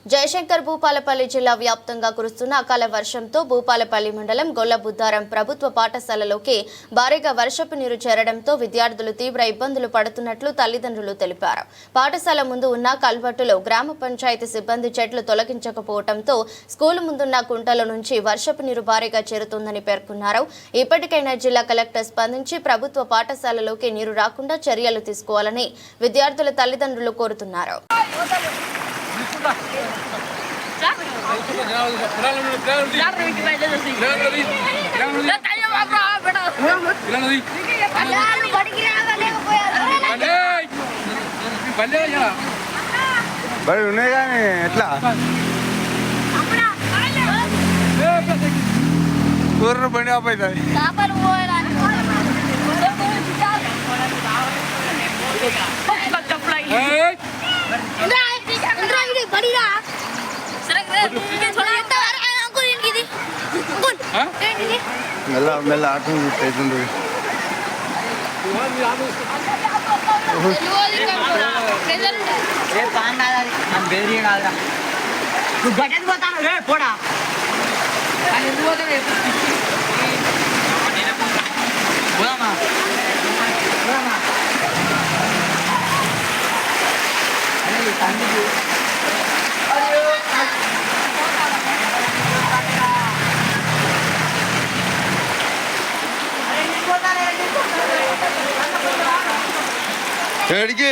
జయశంకర్ భూపాలపల్లి జిల్లా వ్యాప్తంగా కురుస్తున్న అకాల వర్షంతో భూపాలపల్లి మండలం గొల్ల బుద్దారం ప్రభుత్వ పాఠశాలలోకి భారీగా వర్షపు నీరు చేరడంతో విద్యార్థులు తీవ్ర ఇబ్బందులు పడుతున్నట్లు తల్లిదండ్రులు తెలిపారు. పాఠశాల ముందు ఉన్న కల్వర్టులో గ్రామ పంచాయతీ సిబ్బంది చెట్లు తొలగించకపోవడంతో స్కూల్ ముందున్న కుంటల నుంచి వర్షపు నీరు భారీగా చేరుతుందని పేర్కొన్నారు. ఇప్పటికైనా జిల్లా కలెక్టర్ స్పందించి ప్రభుత్వ పాఠశాలలోకి నీరు రాకుండా చర్యలు తీసుకోవాలని విద్యార్థుల తల్లిదండ్రులు కోరుతున్నారు. బడి ఉన్నాయి కానీ ఎట్లా కూర బండి ఆపవుతుంది. మెల్ల మెల్ల ఆటం అవుతుంది. పోడా ఎక్కడికి